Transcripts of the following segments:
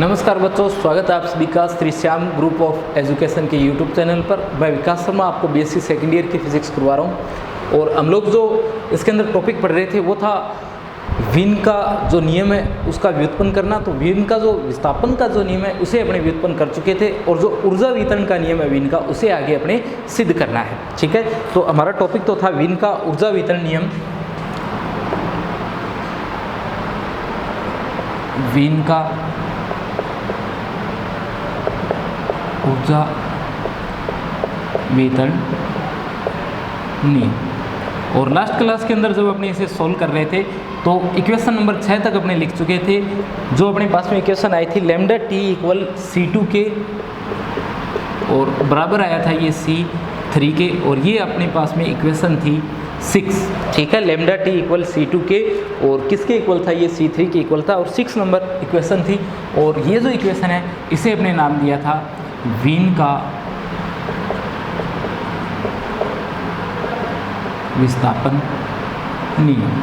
नमस्कार बच्चों, स्वागत है आप सभी का Shri Shyam group of education के यूट्यूब चैनल पर। मैं विकास शर्मा आपको बीएससी सेकेंड ईयर की फिजिक्स करवा रहा हूँ। और हम लोग जो इसके अंदर टॉपिक पढ़ रहे थे वो था वीन का जो नियम है उसका व्युत्पन्न करना। तो वीन का जो विस्थापन का जो नियम है उसे अपने व्युत्पन्न कर चुके थे, और जो ऊर्जा वितरण का नियम है वीन का उसे आगे अपने सिद्ध करना है। ठीक है, तो हमारा टॉपिक तो था वीन का ऊर्जा वितरण नियम। वीन का ऊर्जा वितरण नियम। और लास्ट क्लास के अंदर जब अपने इसे सॉल्व कर रहे थे तो इक्वेशन नंबर 6 तक अपने लिख चुके थे। जो अपने पास में इक्वेशन आई थी लैम्डा टी इक्वल C2 के, और बराबर आया था ये C3 के, और ये अपने पास में इक्वेशन थी 6। ठीक है, लैम्डा टी इक्वल C2 के, और किसके इक्वल था ये C3 के इक्वल था, और 6 नंबर इक्वेशन थी। और ये जो इक्वेशन है इसे अपने नाम दिया था वीन का विस्थापन नियम।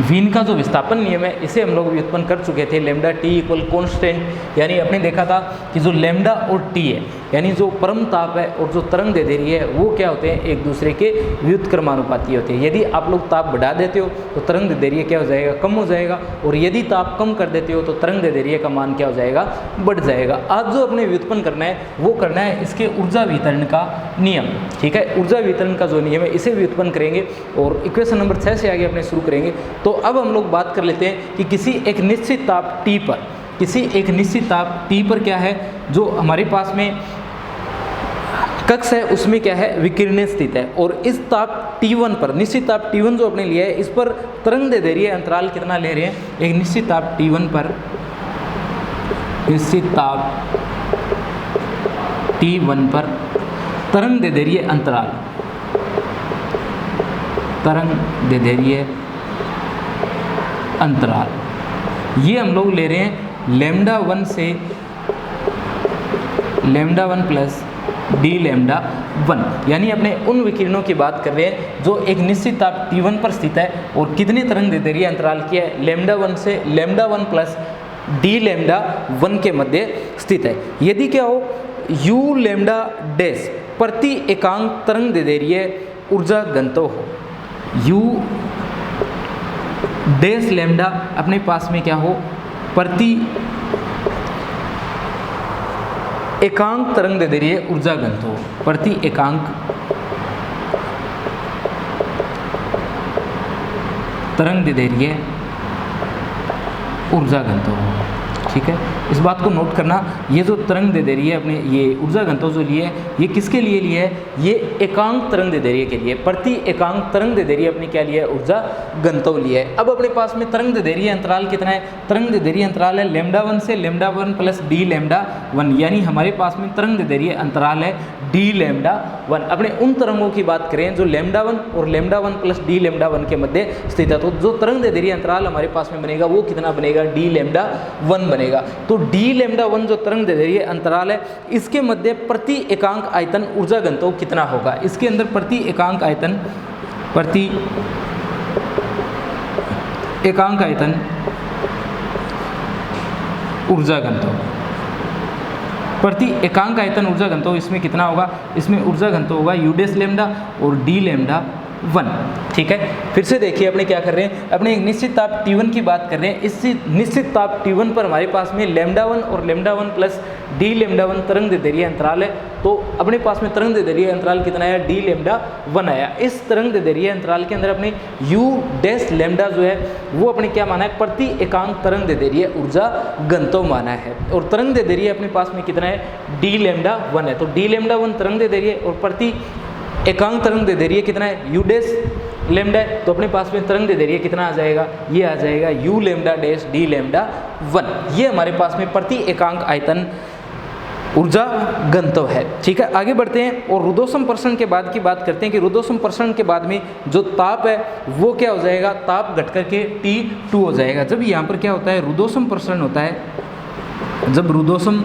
वीन का जो विस्थापन नियम है इसे हम लोग व्युत्पन्न कर चुके थे। लैम्डा टी इक्वल कॉन्स्टेंट, यानी आपने देखा था कि जो लैम्डा और टी है, यानी जो परम ताप है और जो तरंग दे रही है वो क्या होते हैं, एक दूसरे के व्युत्क्रमानुपाती होते हैं। यदि आप लोग ताप बढ़ा देते हो तो तरंग दे रही है क्या हो जाएगा, कम हो जाएगा, और यदि ताप कम कर देते हो तो तरंग दे रही है का मान क्या हो जाएगा, बढ़ जाएगा। आज जो अपने व्युत्पन्न करना है वो करना है इसके ऊर्जा वितरण का नियम। ठीक है, ऊर्जा वितरण का जो नियम है इसे व्युत्पन्न करेंगे, और इक्वेशन नंबर 6 से आगे अपने शुरू करेंगे। तो अब हम लोग बात कर लेते हैं कि किसी एक निश्चित ताप T पर, किसी एक निश्चित ताप T पर क्या है, जो हमारे पास में कक्ष है उसमें क्या है, विकिरण स्थित है। और इस ताप T1 पर, निश्चित ताप T1 जो आपने लिया है, इस पर तरंग दे रही है, अंतराल कितना ले रहे हैं, एक निश्चित ताप T1 पर, निश्चित ताप T1 पर तरंग दे रही है अंतराल, तरंग दे रही है अंतराल। ये हम लोग ले रहे हैं लैम्डा 1 से लैम्डा 1 प्लस डी लैम्डा 1, यानी अपने उन विकिरणों की बात कर रहे हैं जो एक निश्चित ताप T1 पर स्थित है और कितनी तरंग दे रही है, अंतराल किया है लैम्डा 1 से लैम्डा 1 प्लस डी लैम्डा 1 के मध्य स्थित है। यदि क्या हो U लैम्डा डैश प्रति एकांक तरंग दे रही है ऊर्जा घनत्व हो, U डैश लैम्डा अपने पास में क्या हो, प्रति एकांक तरंग दे रही है ऊर्जा घनत्व, प्रति एकांक तरंग दे रही है ऊर्जा घनत्व। ठीक है, इस बात को नोट करना, ये जो तरंग दे रही है अपने, ये ऊर्जा घनत्व जो लिए है ये किसके लिए लिए है, ये एकांक तरंग दे रही है के लिए, प्रति एकांक तरंग दे रही है अपनी क्या लिए, ऊर्जा घनत्व लिए है। अब अपने पास में तरंग दे रही है अंतराल कितना है, तरंग दे रही है अंतराल है लैम्डा 1 से लैम्डा 1 प्लस डी लैम्डा 1, यानी हमारे पास में तरंग दे रही है अंतराल है डी लैम्डा 1। अपने उन तरंगों की बात करें जो लैम्डा 1 और लैम्डा 1 प्लस डी लैम्डा 1 के मध्य स्थित है, तो जो तरंग दे रही है अंतराल हमारे पास में बनेगा वो कितना बनेगा, डी लैम्डा 1 बनेगा। तो डी लैम्डा 1 जो तरंग दे रही है अंतराल है, इसके मध्य प्रति एकांक आयतन ऊर्जा घनत्व कितना होगा, इसके अंदर प्रति एकांक आयतन, प्रति एकांक आयतन ऊर्जा घनत्व, प्रति एकांक आयतन ऊर्जा घनत्व इसमें कितना होगा, इसमें ऊर्जा घनत्व होगा U डैश लैम्डा और डी लैम्डा 1। ठीक है, फिर से देखिए अपने क्या कर रहे हैं, अपने एक निश्चित ताप T1 की बात कर रहे हैं। इस निश्चित ताप T1 पर हमारे पास में लैम्डा 1 और लैम्डा 1 प्लस डी लैम्डा 1 तरंग दे रही है अंतराल है, तो अपने पास में तरंग दे रही है अंतराल कितना आया, डी लैम्डा 1 आया। इस तरंग दे रही है अंतराल के अंदर अपने U डैश लैम्डा जो है वो अपने क्या माना है, प्रति एकांक तरंग दे रही है ऊर्जा घनत्व माना है, और तरंग दे रही है अपने पास में कितना है, डी लैम्डा 1 है। तो डी लैम्डा 1 तरंग दे रही है और प्रति एकांक तरंग दे रही है कितना है, U डैश लैम्डा है, तो अपने पास में तरंग दे रही है कितना आ जाएगा, ये आ जाएगा U lambda dash D lambda 1। ये हमारे पास में प्रति एकांक आयतन ऊर्जा घनत्व है। ठीक है, आगे बढ़ते हैं और रुद्धोष्म संप्रसारण के बाद की बात करते हैं कि रुद्धोष्म संप्रसारण के बाद में जो ताप है वो क्या हो जाएगा, ताप घट करके T2 हो जाएगा। जब यहाँ पर क्या होता है, रुद्धोष्म संप्रसारण होता है, जब रुद्धोष्म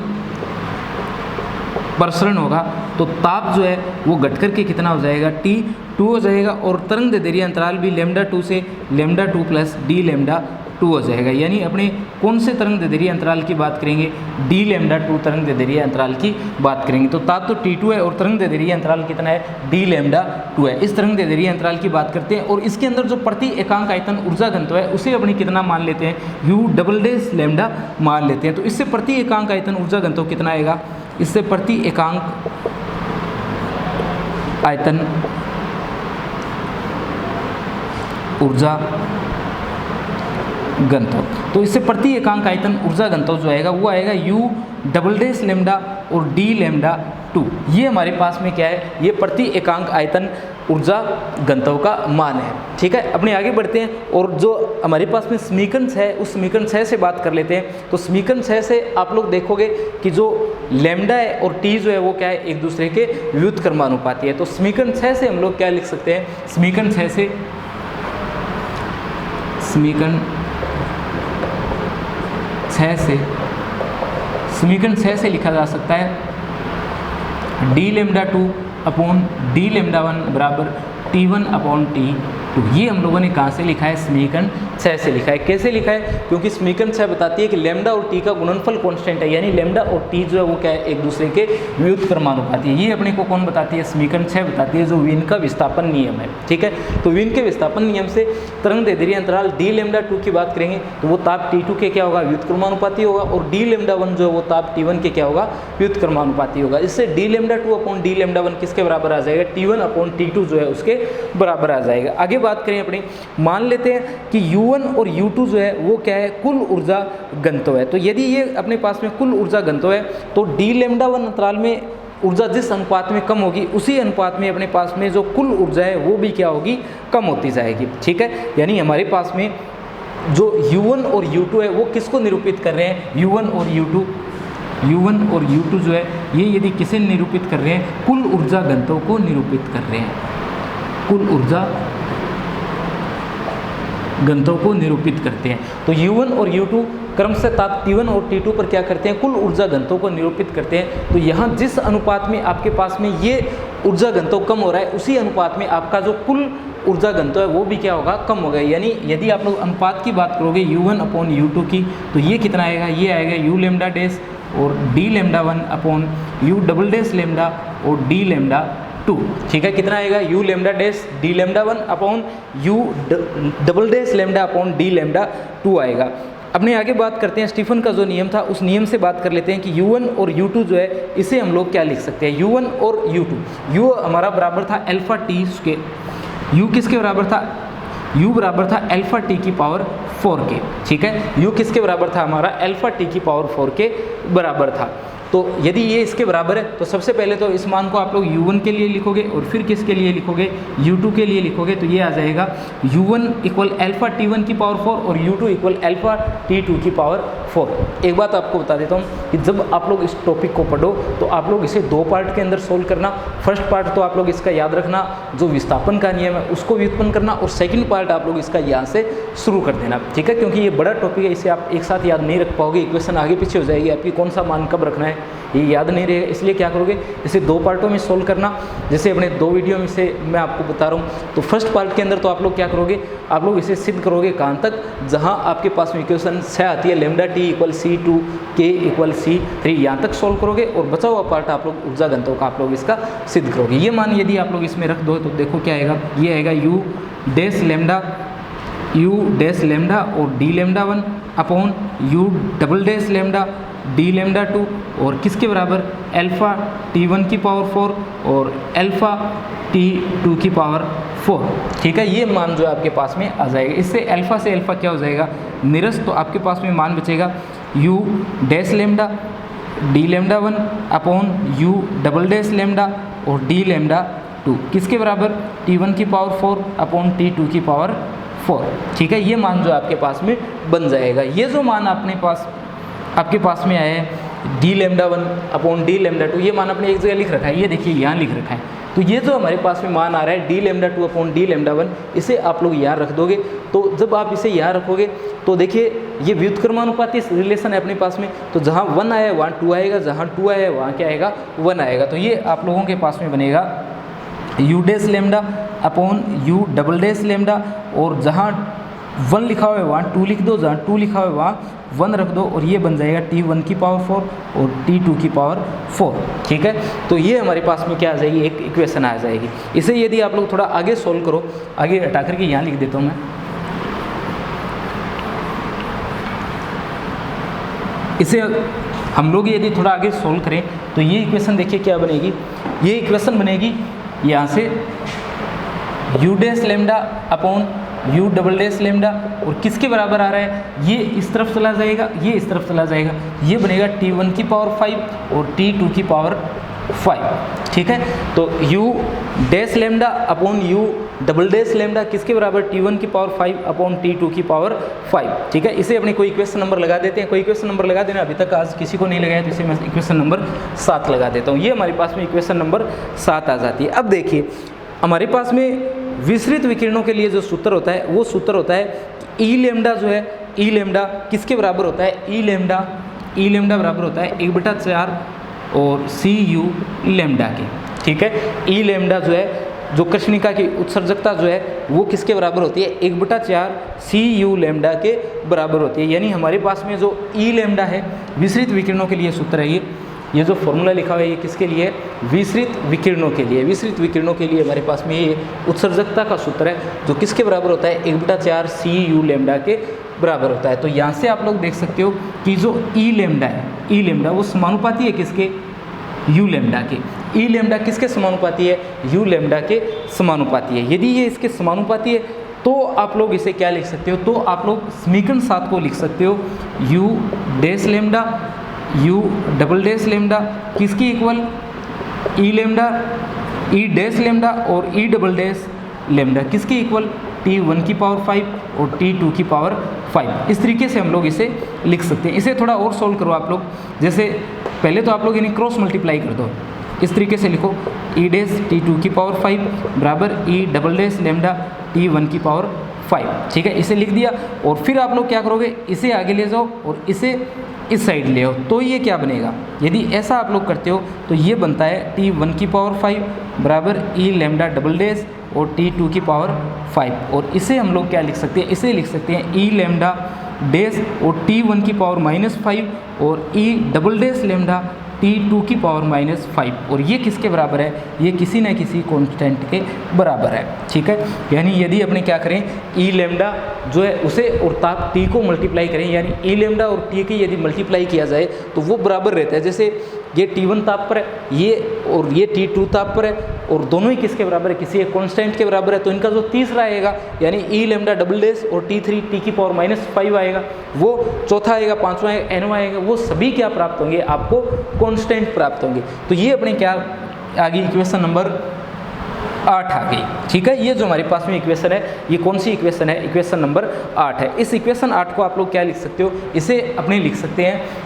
प्रसरण होगा तो ताप जो है वो घट करके कितना हो जाएगा, T2 हो जाएगा, और तरंग दे रही है अंतराल भी लैम्डा 2 से लैम्डा 2 प्लस डी लैम्डा 2 हो जाएगा। यानी अपने कौन से तरंग दैर्ध्य अंतराल की बात करेंगे, डी लैम्डा 2 तरंग दैर्ध्य अंतराल की बात करेंगे। तो ताप तो T2 है और तरंग दैर्ध्य अंतराल कितना है, डी लैम्डा 2 है। इस तरंग दैर्ध्य अंतराल की बात करते हैं और इसके अंदर जो प्रति एकांक आयतन ऊर्जा घनत्व है उसे अपने कितना मान लेते हैं, U डबल डैश लैम्डा मान लेते हैं। तो इससे प्रति एकांक आयतन ऊर्जा घनत्व कितना आएगा, इससे प्रति एकांक आयतन ऊर्जा घनत्व, तो इससे प्रति एकांक आयतन ऊर्जा घनत्व जो आएगा वो आएगा U डबल डैश लैम्डा और D लैम्डा 2। ये हमारे पास में क्या है, ये प्रति एकांक आयतन ऊर्जा घनत्व का मान है। ठीक है, अपने आगे बढ़ते हैं और जो हमारे पास में समीकरण 6 उस समीकरण 6 से बात कर लेते हैं। तो समीकरण 6 से आप लोग देखोगे कि जो लैम्डा है और टी जो है वो क्या है, एक दूसरे के व्युत्क्रमानुपाती है। तो समीकरण 6 से हम लोग क्या लिख सकते हैं, समीकरण 6 से समीकरण 6 से लिखा जा सकता है D lambda 2 upon D lambda 1 बराबर T1 अपॉन T2। ये हम लोगों ने कहाँ से लिखा है, समीकरण 6 से लिखा है। कैसे लिखा है, क्योंकि समीकरण 6 बताती है कि लैम्डा और टी का गुणनफल कांस्टेंट है, यानी लैम्डा और टी जो है वो क्या है, एक दूसरे के व्युत्क्रमानुपाती है। ये अपने को कौन बताती है, समीकरण 6 बताती है, जो वीन का विस्थापन नियम है। ठीक है, तो वीन के विस्थापन नियम से तरंग दैर्ध्य अंतराल डी लैम्डा 2 की बात करेंगे तो वो ताप T2 के क्या होगा, व्युत्क्रमानुपाती होगा, और डी लैम्डा 1 जो है वो ताप T1 के क्या होगा, व्युत्क्रमानुपाती होगा। इससे D lambda 2 upon D lambda 1 किसके बराबर आ जाएगा, T1 अपॉन T2 जो है उसके बराबर आ जाएगा। आगे बात करें अपनी, मान लेते हैं कि U1 और U2 जो है वो क्या है, कुल ऊर्जा घनत्व है। तो यदि ये अपने पास में कुल ऊर्जा घनत्व है तो डी लैम्डा 1 अंतराल में ऊर्जा जिस अनुपात में कम होगी उसी अनुपात में अपने पास में जो कुल ऊर्जा है वो भी क्या होगी, कम होती जाएगी। ठीक है, यानी हमारे पास में जो U1 और U2 है वो किसको निरूपित कर रहे हैं, U1 और U2 जो है ये यदि किसे निरूपित कर रहे हैं, कुल ऊर्जा घनत्व को निरूपित कर रहे हैं, कुल ऊर्जा घनत्व को निरूपित करते हैं। तो U1 और U2 क्रमशः ताप T1 और T2 पर क्या करते हैं, कुल ऊर्जा घनत्व को निरूपित करते हैं। तो यहाँ जिस अनुपात में आपके पास में ये ऊर्जा घनत्व कम हो रहा है उसी अनुपात में आपका जो कुल ऊर्जा घनत्व है वो भी क्या होगा, कम होगा। यानी यदि आप लोग अनुपात की बात करोगे U1 अपॉन U2 की, तो ये कितना आएगा, ये आएगा U लैम्डा डैश और D lambda 1 upon U double dash lambda और D लैम्डा 2। ठीक है, कितना आएगा, U lambda dash D lambda 1 upon U double dash lambda upon D lambda 2 आएगा। अपने आगे बात करते हैं, स्टीफन का जो नियम था उस नियम से बात कर लेते हैं कि U1 और U2 जो है इसे हम लोग क्या लिख सकते हैं, U1 और U2, U हमारा बराबर था अल्फा टी स्क्वायर, U किसके बराबर था, U बराबर था अल्फा टी की पावर 4 के। ठीक है, U किसके बराबर था, हमारा अल्फा टी की पावर 4 के बराबर था। तो यदि ये इसके बराबर है तो सबसे पहले तो इस मान को आप लोग U1 के लिए लिखोगे और फिर किसके लिए लिखोगे, U2 के लिए लिखोगे। तो ये आ जाएगा U1 इक्वल अल्फा T1 की पावर 4 और U2 इक्वल अल्फा T2 की पावर 4। एक बात आपको बता देता हूँ कि जब आप लोग इस टॉपिक को पढ़ो तो आप लोग इसे 2 पार्ट के अंदर सोल्व करना। फर्स्ट पार्ट तो आप लोग इसका याद रखना, जो विस्थापन का नियम है उसको व्युत्पन्न करना, और सेकंड पार्ट आप लोग इसका यहाँ से शुरू कर देना। ठीक है, क्योंकि ये बड़ा टॉपिक है, इसे आप एक साथ याद नहीं रख पाओगे, इक्वेशन आगे पीछे हो जाएगी आपकी, कौन सा मान कब रखना है ये याद नहीं रहेगा। इसलिए क्या करोगे, इसे 2 पार्टों में सोल्व करना, जैसे अपने 2 वीडियो में से मैं आपको बता रहा हूँ। तो फर्स्ट पार्ट के अंदर तो आप लोग क्या करोगे, आप लोग इसे सिद्ध करोगे कहाँ तक, जहाँ आपके पास में इक्वेशन 6 आती है, lambda T equal C2 K equal C3, यहाँ तक सोल्व करोगे और बचा हुआ पार्ट आप लोग ऊर्जा घनत्व का आप लोग इसका सिद्ध करोगे। ये मान यदि आप लोग इसमें रख दो तो देखो क्या आएगा, ये आएगा U डैश लैम्डा और D lambda 1 upon U double dash lambda D lambda 2 और किसके बराबर, अल्फा T1 की पावर 4 और अल्फा T2 की पावर 4। ठीक है, ये मान जो आपके पास में आ जाएगा। इससे अल्फा से अल्फा क्या हो जाएगा, निरस्त, तो आपके पास में मान बचेगा U dash lambda D lambda 1 upon U double dash lambda और D लैम्डा 2 किसके बराबर, T1 की पावर 4 अपॉन T2 की पावर 4। ठीक है, ये मान जो आपके पास में बन जाएगा। ये जो मान आपके पास में आया है D lambda 1 upon D lambda 2, ये मान आपने एक जगह लिख रखा है, ये देखिए यहाँ लिख रखा है। तो ये जो हमारे पास में मान आ रहा है D lambda 2 upon D lambda 1, इसे आप लोग यहाँ रख दोगे। तो जब आप इसे यहाँ रखोगे तो देखिए ये व्युत्क्रमानुपाती रिलेशन है अपने पास में, तो जहाँ 1 आया वहाँ 2 आएगा, जहाँ 2 आया वहाँ क्या आएगा, 1 आएगा। तो ये आप लोगों के पास में बनेगा U dash lambda upon U double dash lambda, और जहाँ 1 लिखा हुआ है वहाँ 2 लिख दो, जहाँ 2 लिखा हुआ है वहाँ 1 रख दो और ये बन जाएगा t1 की पावर 4 और t2 की पावर 4। ठीक है, तो ये हमारे पास में क्या आ जाएगी, एक इक्वेशन आ जाएगी। इसे यदि आप लोग थोड़ा आगे सोल्व करो, आगे हटा करके यहाँ लिख देता हूँ मैं। इसे हम लोग यदि थोड़ा आगे सोल्व करें तो ये इक्वेशन देखिए क्या बनेगी, ये इक्वेशन बनेगी यहाँ से u dash lambda upon u double dash lambda, और किसके बराबर आ रहा है, ये इस तरफ चला जाएगा, ये इस तरफ चला जाएगा, ये बनेगा t1 की पावर 5 और t2 की पावर 5। ठीक है, तो u dash lambda upon u double dash lambda किसके बराबर, t1 की पावर 5 अपॉन t2 की पावर 5। ठीक है, इसे अपने कोई इक्वेशन नंबर लगा देते हैं, कोई इक्वेशन नंबर लगा देना, अभी तक आज किसी को नहीं लगाया तो इसे मैं इक्वेशन नंबर 7 लगा देता हूँ। ये हमारे पास में इक्वेशन नंबर 7 आ जाती है। अब देखिए हमारे पास में विसरित विकिरणों के लिए जो सूत्र होता है वो सूत्र होता है ई लेमडा, जो है ई लेमडा किसके बराबर होता है, ई लेमडा बराबर होता है 1/4 और सी यू लेमडा के। ठीक है, ई लेमडा जो है, जो कृष्णिका की उत्सर्जकता जो है वो किसके बराबर होती है, 1/4 सी यू लेमडा के बराबर होती है। यानी हमारे पास में जो ई लेमडा है विसरित विकिरणों के लिए सूत्र है, ये जो फॉर्मूला लिखा हुआ है ये किसके लिए, विसरित विकिरणों के लिए। विसरित विकिरणों के लिए हमारे पास में ये उत्सर्जकता का सूत्र है जो किसके बराबर होता है, 1/4 सी यू लेमडा के बराबर होता है। तो यहाँ से आप लोग देख सकते हो कि जो ई लेमडा है, ई लेमडा वो समानुपाती है किसके, यू लेमडा के। ई लेमडा किसके समानुपाती है, यू लेमडा के समानुपाती है। यदि ये इसके समानुपाती है तो आप लोग इसे क्या लिख सकते हो, तो आप लोग समीकरण 7 को लिख सकते हो you dash lambda U double dash lambda किसकी इक्वल, ई लेमडा ई डैश लेमडा और ई डबल डैश लेमडा किसकी इक्वल, t1 की पावर 5 और t2 की पावर 5। इस तरीके से हम लोग इसे लिख सकते हैं। इसे थोड़ा और सोल्व करो आप लोग, जैसे पहले तो आप लोग इन्हें क्रॉस मल्टीप्लाई कर दो, इस तरीके से लिखो ई डैश t2 की पावर 5 बराबर E double dash lambda t1 की पावर 5। ठीक है, इसे लिख दिया और फिर आप लोग क्या करोगे, इसे आगे ले जाओ और इसे इस साइड ले आओ, तो ये क्या बनेगा, यदि ऐसा आप लोग करते हो तो ये बनता है t1 की पावर 5 बराबर ई लेमडा डबल डैश और t2 की पावर 5। और इसे हम लोग क्या लिख सकते हैं, इसे लिख सकते हैं ई लेमडा डैश और t1 की पावर -5 और E double dash lambda t2 की पावर -5। और ये किसके बराबर है, ये किसी न किसी कांस्टेंट के बराबर है। ठीक है, यानी यदि अपने क्या करें, ई लेमडा जो है उसे और ताप t को मल्टीप्लाई करें, यानी ई लेमडा और t की यदि मल्टीप्लाई किया जाए तो वो बराबर रहता है। जैसे ये t1 ताप पर है, ये और ये t2 ताप पर है, और दोनों ही किसके बराबर है, किसी एक कांस्टेंट के बराबर है। तो इनका जो तीसरा आएगा यानी ई लेमडा डबल डैश और t3 t की पावर -5 आएगा, वो चौथा आएगा, पांचवा आएगा, एनवा आएगा, वो सभी क्या प्राप्त होंगे, आपको कांस्टेंट प्राप्त होंगे। तो ये अपने क्या आ गई, इक्वेशन नंबर 8 आ गई। ठीक है, ये जो हमारे पास में इक्वेशन है ये कौन सी इक्वेशन है, इक्वेशन नंबर 8 है। इस इक्वेशन 8 को आप लोग क्या लिख सकते हो, इसे अपने लिख सकते हैं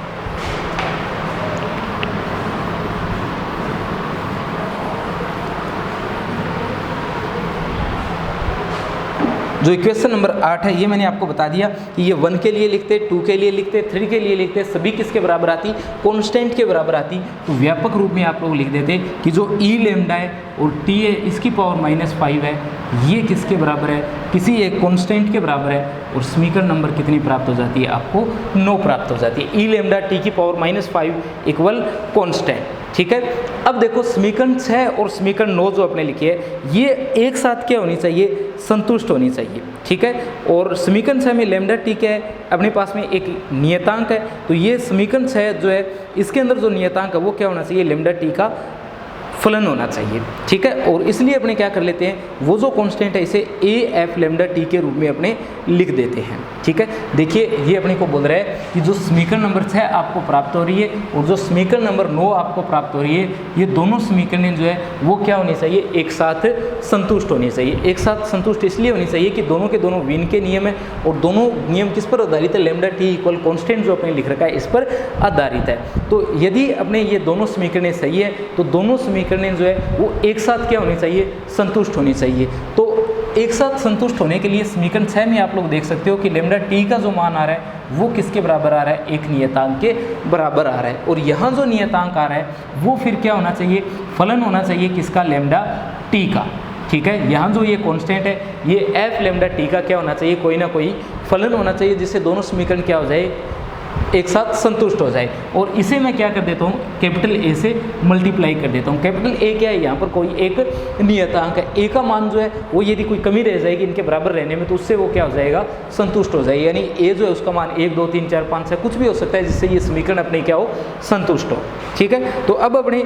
जो इक्वेशन नंबर 8 है, ये मैंने आपको बता दिया कि ये 1 के लिए लिखते, 2 के लिए लिखते, 3 के लिए लिखते, सभी किसके बराबर आती, कांस्टेंट के बराबर आती। तो व्यापक रूप में आप लोग लिख देते कि जो ई लेमडा है और टी है इसकी पावर -5 है, ये किसके बराबर है, किसी एक कांस्टेंट के बराबर है। और समीकरण नंबर कितनी प्राप्त हो जाती है, आपको 9 प्राप्त हो जाती है। ई लेमडा टी की पावर -5 इक्वल कांस्टेंट। ठीक है, अब देखो समीकरण 6 और समीकरण 9 जो आपने लिखी है ये एक साथ क्या होनी चाहिए, संतुष्ट होनी चाहिए। ठीक है, और समीकरण 6 में लेमडा टी क्या है, अपने पास में एक नियतांक है, तो ये समीकरण 6 जो है इसके अंदर जो नियतांक है वो क्या होना चाहिए, लेमडा टी का फलन होना चाहिए। ठीक है, और इसलिए अपने क्या कर लेते हैं, वो जो कांस्टेंट है इसे ए एफ लेमडा टी के रूप में अपने लिख देते हैं। ठीक है, देखिए ये अपने को बोल रहा है कि जो समीकरण नंबर 6 आपको प्राप्त हो रही है और जो समीकरण नंबर 9 आपको प्राप्त हो रही है, ये दोनों समीकरणें जो है वो क्या होनी चाहिए, एक साथ संतुष्ट होनी चाहिए। एक साथ संतुष्ट इसलिए होनी चाहिए कि दोनों के दोनों वीन के नियम है, और दोनों नियम किस पर आधारित है, लेमडा टी इक्वल कांस्टेंट जो अपने लिख रखा है इस पर आधारित है। तो यदि अपने ये दोनों समीकरणें सही है तो दोनों समीकरणें जो है वो एक साथ क्या होनी चाहिए, संतुष्ट होनी चाहिए। तो एक साथ संतुष्ट होने के लिए समीकरण 6 में आप लोग देख सकते हो कि लेमडा टी का जो मान आ रहा है वो किसके बराबर आ रहा है, एक नियतांक के बराबर आ रहा है। और यहाँ जो नियतांक आ रहा है वो फिर क्या होना चाहिए, फलन होना चाहिए किसका, लेमडा टी का। ठीक है। यहाँ जो ये कांस्टेंट है ये एफ लेमडा टी का क्या होना चाहिए, कोई ना कोई फलन होना चाहिए जिससे दोनों समीकरण क्या हो जाए, एक साथ संतुष्ट हो जाए। और इसे मैं क्या कर देता हूँ, कैपिटल ए से मल्टीप्लाई कर देता हूँ। कैपिटल ए क्या है, यहाँ पर कोई एक नियतांक है, ए का मान जो है वो यदि कोई कमी रह जाएगी इनके बराबर रहने में तो उससे वो क्या हो जाएगा, संतुष्ट हो जाएगी। यानी ए जो है उसका मान 1 2 3 4 5 6 कुछ भी हो सकता है जिससे ये समीकरण अपने क्या हो, संतुष्ट हो। ठीक है, तो अब अपने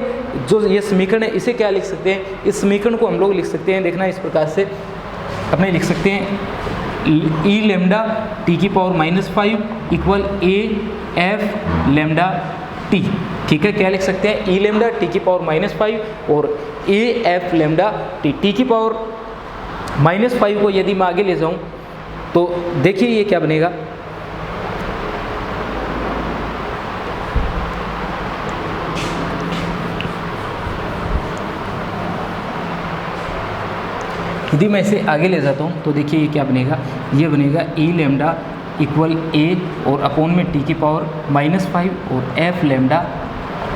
जो ये समीकरण है इसे क्या लिख सकते हैं, इस समीकरण को हम लोग लिख सकते हैं, देखना इस प्रकार से अपने लिख सकते हैं ई लेमडा टी की power -5 equal A F lambda T. ठीक है, क्या लिख सकते हैं, ई लेमडा टी की पावर -5 और A F lambda T. T की पावर -5 को यदि मैं आगे ले जाऊं तो देखिए ये क्या बनेगा, यदि मैं इसे आगे ले जाता हूँ तो देखिए ये क्या बनेगा, ये बनेगा ई लेमडा इक्वल ए और अपोन में टी की पावर -5 और एफ लेमडा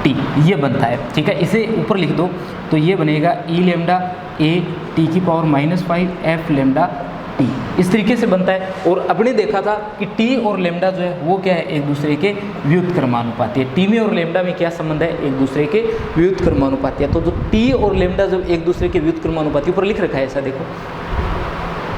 टी, ये बनता है। ठीक है, इसे ऊपर लिख दो तो ये बनेगा ई लेमडा ए टी की पावर -5 एफ लेमडा टी, इस तरीके से बनता है। और अपने देखा था कि टी और लेमडा जो है वो क्या है, एक दूसरे के व्युत्क्रमानुपाती है। टी में और लेमडा में क्या संबंध है, एक दूसरे के व्युत्क्रमानुपाती है। तो जो टी और लेमडा जब एक दूसरे के व्युत्क्रमानुपाती, ऊपर लिख रखा है ऐसा, देखो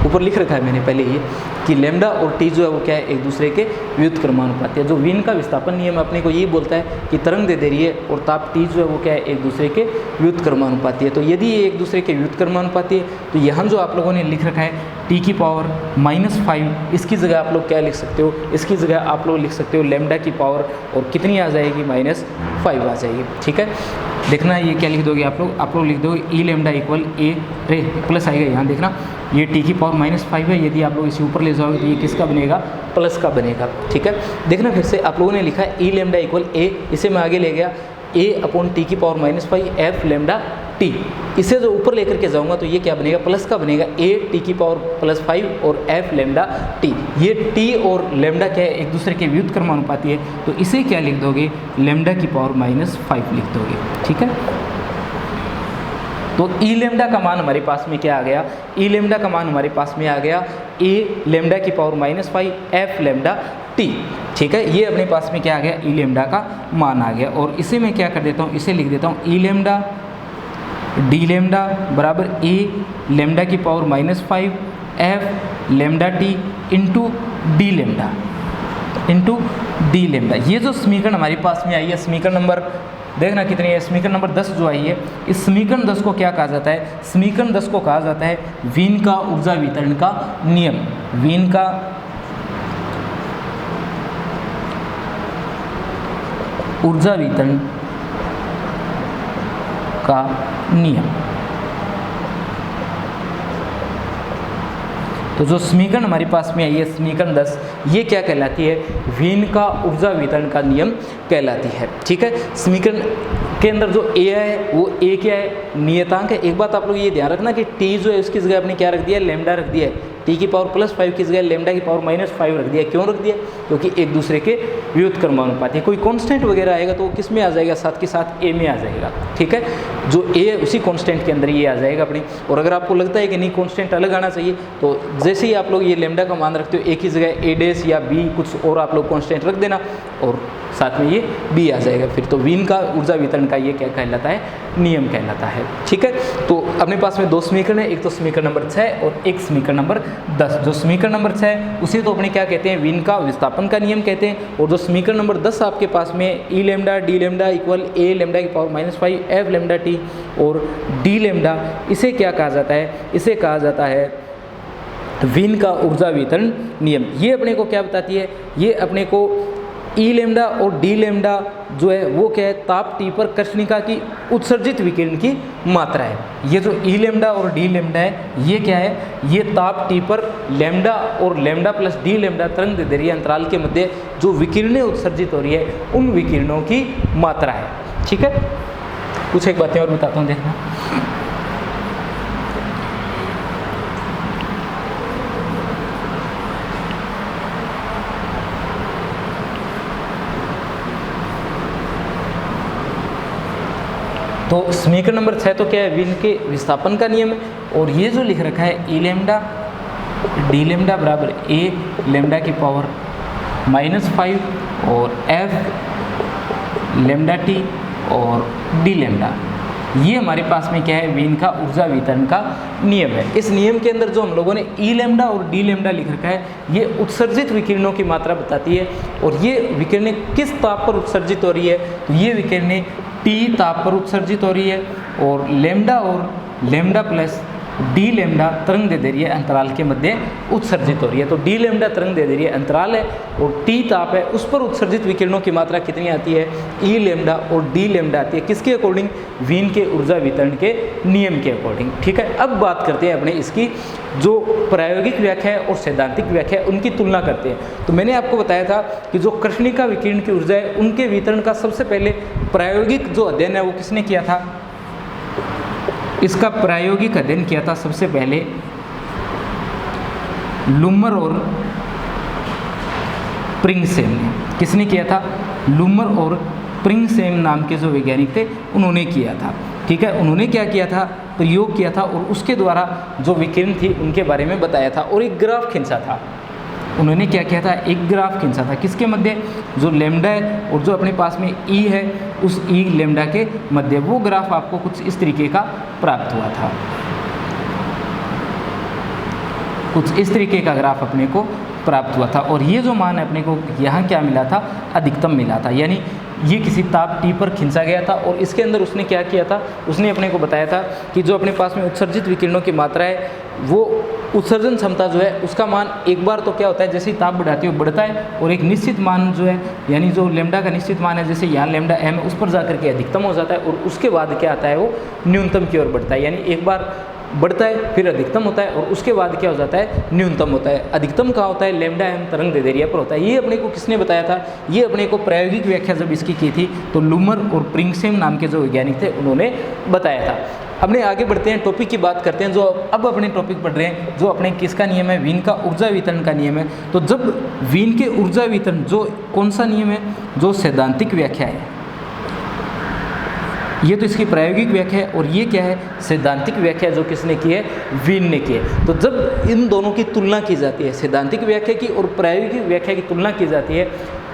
ऊपर लिख रखा है मैंने पहले ये कि लेमडा और टी जो है वो क्या है, एक दूसरे के व्युत्क्रमानुपाती है। जो वीन का विस्थापन नियम अपने को ये बोलता है कि तरंग दे रही है और ताप टी जो है वो क्या है, एक दूसरे के व्युत्क्रमानुपाती है। तो यदि ये एक दूसरे के व्युत्क्रमानुपाती है तो यहाँ जो आप लोगों ने लिख रखा है टी की पावर -5, इसकी जगह आप लोग क्या लिख सकते हो, इसकी जगह आप लोग लिख सकते हो लेमडा की पावर और कितनी आ जाएगी, -5 आ जाएगी। ठीक है, देखना ये क्या लिख दोगे आप लोग लिख दोगे ई लेमडा इक्वल ए रे प्लस आएगा, यहाँ देखना ये टी की पावर -5 है, यदि आप लोग इसे ऊपर ले जाओगे तो ये किसका बनेगा, प्लस का बनेगा। ठीक है, देखना फिर से आप लोगों ने लिखा है ई लेमडा इक्वल ए, इसे मैं आगे ले गया ए अपॉन टी की पावर -5 एफ लेमडा टी, इसे जो ऊपर लेकर के जाऊंगा तो ये क्या बनेगा, प्लस का बनेगा, ए टी की पावर +5 और एफ लेमडा टी। ये टी और लेमडा क्या है, एक दूसरे के व्युत्क्रमानुपाती है, तो इसे क्या लिख दोगे, लेमडा की पावर -5 लिख दोगे। ठीक है, तो ई लेमडा का मान हमारे पास में क्या आ गया, ई लेमडा का मान हमारे पास में आ गया ए लेमडा की पावर -5 एफ लेमडा टी। ठीक है, ये अपने पास में क्या आ गया, ई लेमडा का मान आ गया। और इसे मैं क्या कर देता हूँ, इसे लिख देता हूँ ई लेमडा डी लेमडा बराबर ए लेमडा की power -5 F lambda T into D lambda. ये जो समीकरण हमारे पास में आई है, समीकरण नंबर देखना कितनी है, समीकरण नंबर 10 जो आई है, इस समीकरण 10 को क्या कहा जाता है, समीकरण 10 को कहा जाता है वीन का ऊर्जा वितरण का नियम। वीन का ऊर्जा वितरण का नियम। तो जो समीकरण हमारे पास में आई है समीकरण 10, ये क्या कहलाती है, वीन का ऊर्जा वितरण का नियम कहलाती है। ठीक है, समीकरण के अंदर जो ए है वो ए क्या है, नियतांक है। एक बात आप लोग ये ध्यान रखना कि टी जो है उसकी जगह आपने क्या रख दिया, लेमडा रख दिया है। टी की पावर +5 की जगह लेमडा की पावर -5 रख दिया। क्यों रख दिया, क्योंकि एक दूसरे के व्युत्क्रमानुपाती है। कोई कांस्टेंट वगैरह आएगा तो वो किस में आ जाएगा, साथ के साथ ए में आ जाएगा। ठीक है, जो ए है उसी कांस्टेंट के अंदर ये आ जाएगा अपनी। और अगर आपको लगता है कि नहीं कांस्टेंट अलग आना चाहिए तो जैसे ही आप लोग ये लेमडा का मान रखते हो एक ही जगह ए डैश या बी कुछ और आप लोग कांस्टेंट रख देना और साथ में ये बी आ जाएगा फिर। तो वीन का ऊर्जा वितरण का ये क्या कहलाता है, नियम कहलाता है। ठीक है, तो अपने पास में दो समीकरण है, एक तो समीकरण नंबर 6 और एक समीकरण नंबर 10। जो समीकरण नंबर 6 उसे तो अपने क्या कहते हैं, वीन का विस्थापन का नियम कहते हैं। और जो समीकरण नंबर 10 आपके पास में ई लेमडा डी लेमडा इक्वल ए लेमडा की पावर -5 एफ लेमडा टी और डी लेमडा, इसे क्या कहा जाता है, इसे कहा जाता है वीन का ऊर्जा वितरण नियम। ये अपने को क्या बताती है, ये अपने को ई लेमडा और डी लेमडा जो है वो क्या है, ताप टी पर कृष्णिका की उत्सर्जित विकिरण की मात्रा है। ये जो ई लेमडा और डी लेमडा है ये क्या है, ये ताप टी पर लेमडा और लेमडा प्लस डी लेमडा तरंग दे रही है अंतराल के मध्य जो विकिरणें उत्सर्जित हो रही है उन विकिरणों की मात्रा है। ठीक है, कुछ एक बातें और बताता हूँ, देखना। तो समीकरण नंबर 6 तो क्या है, वीन के विस्थापन का नियम है। और ये जो लिख रखा है ई लेमडा डी लेमडा बराबर ए लेमडा की पावर -5 और एफ लेमडा टी और डी लेमडा, ये हमारे पास में क्या है, वीन का ऊर्जा वितरण का नियम है। इस नियम के अंदर जो हम लोगों ने ई लेमडा और डी लेमडा लिख रखा है, ये उत्सर्जित विकिरणों की मात्रा बताती है। और ये विकिरणें किस ताप पर उत्सर्जित हो रही है, तो ये विकिरणें टी ताप पर उत्सर्जित हो रही है। और लेमडा प्लस डी लेमडा तरंग दैर्ध्य अंतराल के मध्य उत्सर्जित हो रही है। तो डी लेमडा तरंग दैर्ध्य अंतराल है और टी ताप है, उस पर उत्सर्जित विकिरणों की मात्रा कितनी आती है, ई लेमडा और डी लेमडा आती है। किसके अकॉर्डिंग, वीन के ऊर्जा वितरण के नियम के अकॉर्डिंग। ठीक है, अब बात करते हैं अपने इसकी जो प्रायोगिक व्याख्या है और सैद्धांतिक व्याख्या है, उनकी तुलना करते हैं। तो मैंने आपको बताया था कि जो कृष्णिका विकिरण की ऊर्जा है, उनके वितरण का सबसे पहले प्रायोगिक जो अध्ययन है वो किसने किया था, इसका प्रायोगिक अध्ययन किया था सबसे पहले लुमर और प्रिंगसेम ने। किसने किया था, लुमर और प्रिंगसेम नाम के जो वैज्ञानिक थे उन्होंने किया था। ठीक है, उन्होंने क्या किया था, प्रयोग किया था और उसके द्वारा जो विकिरण थी उनके बारे में बताया था और एक ग्राफ खींचा था। उन्होंने क्या किया था, एक ग्राफ खींचा था, किसके मध्य, जो लेमडा है और जो अपने पास में ई है, उस ई लेमडा के मध्य। वो ग्राफ आपको कुछ इस तरीके का प्राप्त हुआ था, कुछ इस तरीके का ग्राफ अपने को प्राप्त हुआ था। और ये जो मान है अपने को यहाँ क्या मिला था, अधिकतम मिला था। यानी ये किसी ताप टी पर खींचा गया था और इसके अंदर उसने क्या किया था, उसने अपने को बताया था कि जो अपने पास में उत्सर्जित विकिरणों की मात्रा है, वो उत्सर्जन क्षमता जो है उसका मान एक बार तो क्या होता है, जैसे ही ताप बढ़ाती है वो बढ़ता है और एक निश्चित मान जो है, यानी जो लेमडा का निश्चित मान है, जैसे यहाँ लेमडा एम है, उस पर जाकर के अधिकतम हो जाता है और उसके बाद क्या आता है, वो न्यूनतम की ओर बढ़ता है। यानी एक बार बढ़ता है, फिर अधिकतम होता है और उसके बाद क्या हो जाता है, न्यूनतम होता है। अधिकतम कहाँ होता है, लेमडा एम तरंग दैर्ध्य पर होता है। ये अपने को किसने बताया था, ये अपने को प्रायोगिक व्याख्या जब इसकी की थी तो लुमर और प्रिंगसेम नाम के जो वैज्ञानिक थे उन्होंने बताया था। अपने आगे बढ़ते हैं, टॉपिक की बात करते हैं। जो अब अपने टॉपिक पढ़ रहे हैं, जो अपने किसका नियम है, वीन का ऊर्जा वितरण का नियम है। तो जब वीन के ऊर्जा वितरण जो कौन सा नियम है, जो सैद्धांतिक व्याख्या है, ये तो इसकी प्रायोगिक व्याख्या है और ये क्या है, सैद्धांतिक व्याख्या जो किसने की है, वीन ने की है। तो जब इन दोनों की तुलना की जाती है, सैद्धांतिक व्याख्या की और प्रायोगिक व्याख्या की तुलना की जाती है,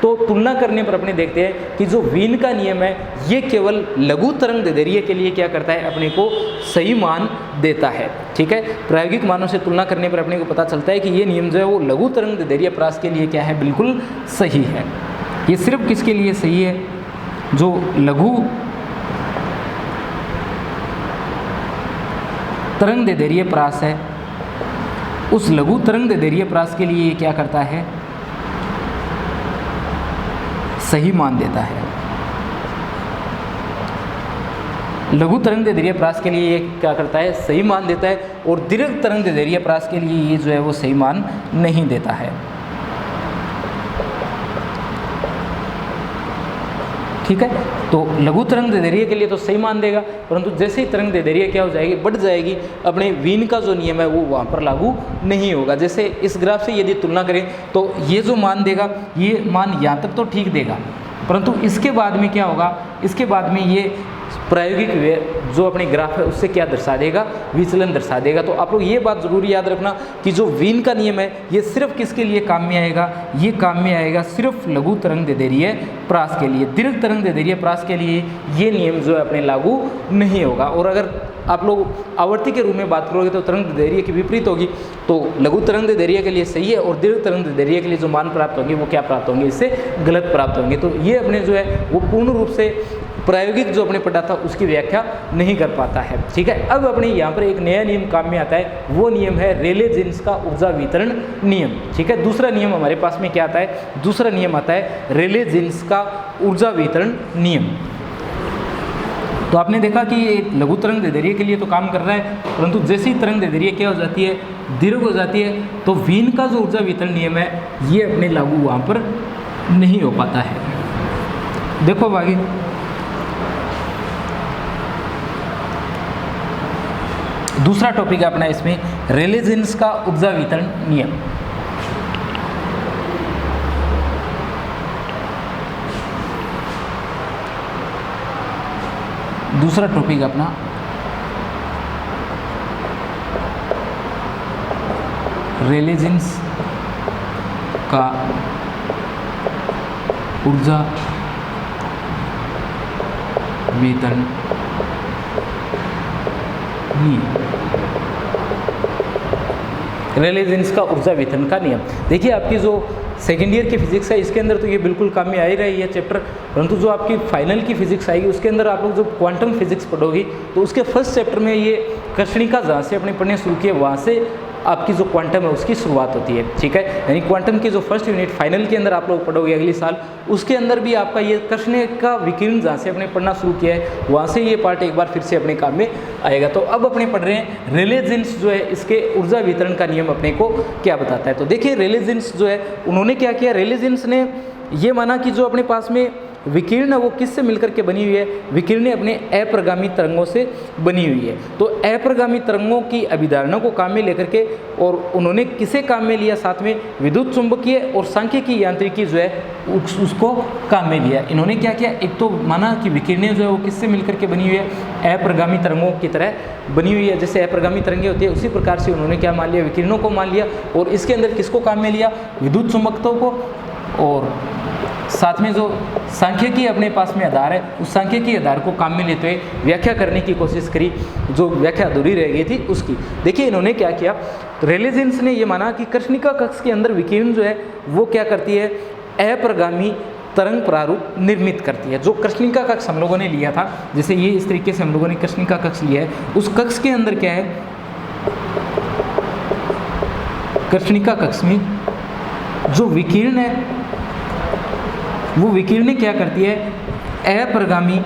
तो तुलना करने पर अपने देखते हैं कि जो वीन का नियम है ये केवल लघु तरंग दैर्ध्य के लिए क्या करता है, अपने को सही मान देता है। ठीक है, प्रायोगिक मानों से तुलना करने पर अपने को पता चलता है कि ये नियम जो है वो लघु तरंग दैर्ध्य प्रास के लिए क्या है, बिल्कुल सही है। ये सिर्फ किसके लिए सही है, जो लघु तरंग दैर्ध्य प्रास है, उस लघु तरंग दैर्ध्य प्रास के लिए ये क्या करता है, सही मान देता है। लघु तरंग दैर्ध्य प्रास के लिए ये क्या करता है, सही मान देता है और दीर्घ तरंग दैर्ध्य प्रास के लिए ये जो है वो सही मान नहीं देता है। ठीक है, तो लघु तरंग दैर्ध्य के लिए तो सही मान देगा, परंतु जैसे ही तरंग दैर्ध्य क्या हो जाएगी, बढ़ जाएगी, अपने वीन का जो नियम है वो वहाँ पर लागू नहीं होगा। जैसे इस ग्राफ से यदि तुलना करें तो ये जो मान देगा, ये मान यहाँ तक तो ठीक देगा, परंतु इसके बाद में क्या होगा, इसके बाद में ये प्रायोगिक जो अपने ग्राफ है उससे क्या दर्शा देगा, विचलन दर्शा देगा। तो आप लोग ये बात ज़रूर याद रखना कि जो वीन का नियम है ये सिर्फ किसके लिए काम में आएगा, ये काम में आएगा सिर्फ लघु तरंग दैर्ध्य प्रास के लिए। दीर्घ तरंग दैर्ध्य प्रास के लिए ये नियम जो है अपने लागू नहीं होगा। और अगर आप लोग आवर्ती के रूप में बात करोगे तो तरंग दैर्ध्य की विपरीत होगी, तो लघु तरंग दैर्ध्य के लिए सही है और दीर्घ तरंग दैर्ध्य के लिए जो मान प्राप्त होंगे वो क्या प्राप्त होंगे, इससे गलत प्राप्त होंगे। तो ये अपने जो है वो पूर्ण रूप से प्रायोगिक जो अपने पढ़ा था उसकी व्याख्या नहीं कर पाता है। ठीक है, अब अपने यहाँ पर एक नया नियम काम में आता है, वो नियम है रेले जीन्स का ऊर्जा वितरण नियम। ठीक है, दूसरा नियम हमारे पास में क्या आता है, दूसरा नियम आता है रेले जीन्स का ऊर्जा वितरण नियम। तो आपने देखा कि ये लघु तरंग दैर्ध्य के लिए तो काम कर रहा है, परंतु जैसे ही तरंग दैर्ध्य क्या हो जाती है, दीर्घ हो जाती है, तो वीन का जो ऊर्जा वितरण नियम है ये अपने लागू वहाँ पर नहीं हो पाता है। देखो आगे, दूसरा टॉपिक है अपना इसमें रेले जीन्स का ऊर्जा वितरण नियम। दूसरा टॉपिक अपना रेले जीन्स का ऊर्जा वितरण नियम। रेले जीन्स का ऊर्जा वितरण का नियम। देखिए आपकी जो सेकेंड ईयर की फिजिक्स है इसके अंदर तो ये बिल्कुल काम में आ ही रही है चैप्टर, परंतु जो आपकी फाइनल की फिजिक्स आएगी उसके अंदर आप लोग जो क्वांटम फिजिक्स पढ़ोगी तो उसके फर्स्ट चैप्टर में ये कृष्णिका जहाँ से अपने पढ़ने शुरू किए वहाँ से आपकी जो क्वांटम है उसकी शुरुआत होती है, ठीक है। यानी क्वांटम की जो फर्स्ट यूनिट फाइनल के अंदर आप लोग पढ़ोगे अगले साल, उसके अंदर भी आपका ये कृष्णिका विकिरण जहाँ से अपने पढ़ना शुरू किया है वहाँ से ये पार्ट एक बार फिर से अपने काम में आएगा। तो अब अपने पढ़ रहे हैं रेले जीन्स जो है इसके ऊर्जा वितरण का नियम अपने को क्या बताता है। तो देखिए रेले जीन्स जो है उन्होंने क्या किया, रेले जीन्स ने ये माना कि जो अपने पास में विकिरण है वो किससे मिलकर के बनी हुई है, विकिरणें अपने अप्रगामी तरंगों से बनी हुई है। तो अप्रगामी तरंगों की अभिधारणा को काम में लेकर के और उन्होंने किसे काम में लिया, साथ में विद्युत चुंबकीय और सांख्यिकी यांत्रिकी जो है उसको काम में लिया। इन्होंने क्या किया, एक तो माना कि विकिरणें जो है वो किससे मिलकर के बनी हुई है, अप्रगामी तरंगों की तरह बनी हुई है। जैसे अप्रगामी तरंगें होती है उसी प्रकार से उन्होंने क्या मान लिया, विकिरणों को मान लिया और इसके अंदर किसको काम में लिया, विद्युत चुंबकत्व को, और साथ में जो सांख्यिकी अपने पास में आधार है उस सांख्यिकी आधार को काम में लेते हुए व्याख्या करने की कोशिश करी, जो व्याख्या अधूरी रह गई थी उसकी। देखिए इन्होंने क्या किया, रेले जीन्स ने ये माना कि कृष्णिका कक्ष के अंदर विकिरण जो है वो क्या करती है, अप्रगामी तरंग प्रारूप निर्मित करती है। जो कृष्णिका कक्ष हम लोगों ने लिया था, जैसे ये इस तरीके से हम लोगों ने कृष्णिका कक्ष लिया है, उस कक्ष के अंदर क्या है, कृष्णिका कक्ष में जो विकिरण है वो विकिरणें क्या करती है, अप्रगामी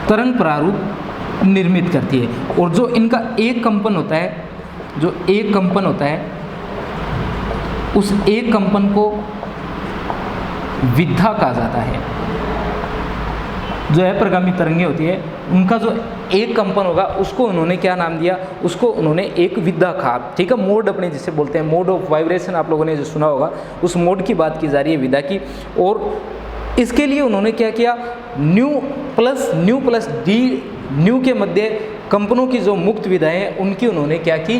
तरंग प्रारूप निर्मित करती है। और जो इनका एक कंपन होता है, जो एक कंपन होता है उस एक कंपन को विद्धा कहा जाता है। जो अप्रगामी तरंगें होती है उनका जो एक कंपन होगा उसको उन्होंने क्या नाम दिया, उसको उन्होंने एक विद्धा कहा, ठीक है। मोड अपने जिसे बोलते हैं, मोड ऑफ वाइब्रेशन आप लोगों ने जो सुना होगा, उस मोड की बात की जा रही है विद्धा की। और इसके लिए उन्होंने क्या किया, न्यू प्लस डी न्यू के मध्य कंपनों की जो मुक्त विधाएं हैं उनकी उन्होंने क्या की,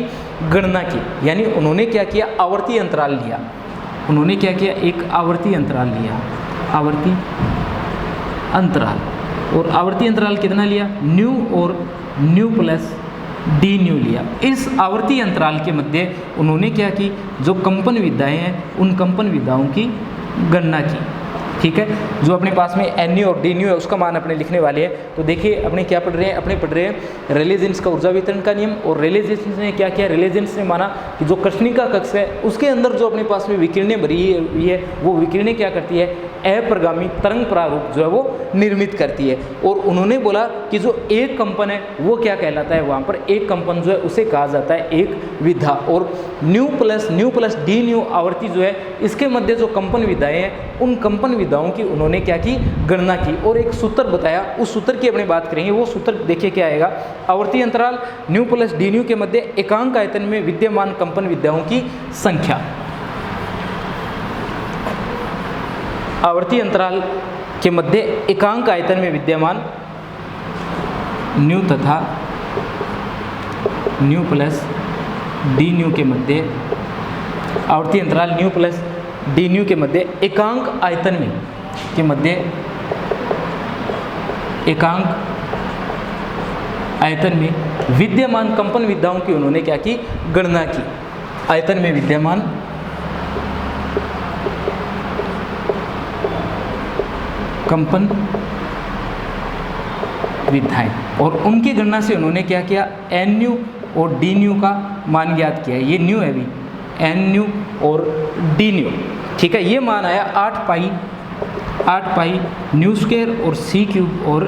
गणना की। यानी उन्होंने क्या किया, आवर्ती अंतराल लिया। उन्होंने क्या किया, एक आवर्ती अंतराल लिया, आवर्ती अंतराल। और आवर्ती अंतराल कितना लिया, न्यू और न्यू प्लस डी न्यू लिया। इस आवर्ती अंतराल के मध्य उन्होंने क्या की, जो कंपन विधाएं हैं उन कंपन विधाओं की गणना की, ठीक है। जो अपने पास में एन न्यू और डी न्यू है उसका मान अपने लिखने वाले हैं। तो देखिए अपने क्या पढ़ रहे हैं, अपने पढ़ रहे हैं रेले जीन्स का ऊर्जा वितरण का नियम। और रेले जीन्स ने क्या किया, रेले जीन्स ने माना कि जो कृष्णिका कक्ष है उसके अंदर जो अपने पास में विकिरणें भरी हुई है वो विकिरणें क्या करती है, अप्रगामी तरंग प्रारूप जो है वो निर्मित करती है। और उन्होंने बोला कि जो एक कंपन है वो क्या कहलाता है, वहाँ पर एक कंपन जो है उसे कहा जाता है एक विधा। और न्यू प्लस डी न्यू आवर्ती जो है इसके मध्य जो कंपन विधाएं हैं उन कंपन विधाओं की उन्होंने क्या की, गणना की। और एक सूत्र बताया, उस सूत्र की अपने बात करेंगे। वो सूत्र देखिए क्या आएगा, आवर्ती अंतराल न्यू प्लस डी न्यू के मध्य एकांक आयतन में विद्यमान कंपन विधाओं की संख्या। आवर्ती अंतराल के मध्य एकांक आयतन में विद्यमान न्यू तथा न्यू प्लस डी न्यू के मध्य, आवर्ती अंतराल न्यू प्लस डी न्यू के मध्य एकांक आयतन में के मध्य एकांक आयतन में विद्यमान कंपन विधाओं की उन्होंने क्या की, गणना की। आयतन में विद्यमान कंपन विधाएं और उनकी गणना से उन्होंने क्या किया, एन न्यू और डी न्यू का मान ज्ञात किया। ये न्यू है भी, एन न्यू और डी न्यू, ठीक है। ये मान आया 8 पाई न्यू स्क्वायर और सी क्यूब और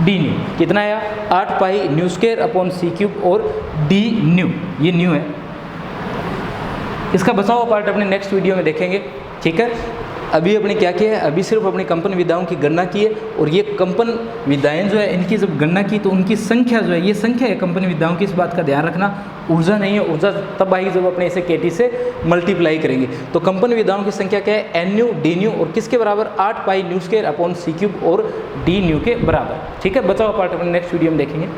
डी न्यू। कितना आया, 8 पाई न्यू स्क्वायर अपॉन सी क्यूब और डी न्यू, ये न्यू है। इसका बचा हुआ पार्ट अपने नेक्स्ट वीडियो में देखेंगे, ठीक है। अभी अपने क्या किया है, अभी सिर्फ अपनी कंपन विधाओं की गणना की है, और ये कंपन विधाएं जो है इनकी जब गणना की तो उनकी संख्या जो है, ये संख्या है कंपन विधाओं की, इस बात का ध्यान रखना। ऊर्जा नहीं है, ऊर्जा तब आएगी जब अपने इसे KT से मल्टीप्लाई करेंगे। तो कंपन विधाओं की संख्या क्या है, NU DNU, और किसके बराबर, 8 pi nu square upon C³ और D न्यू के बराबर। ठीक है, बचा हुआ पार्ट अपन नेक्स्ट वीडियो में देखेंगे।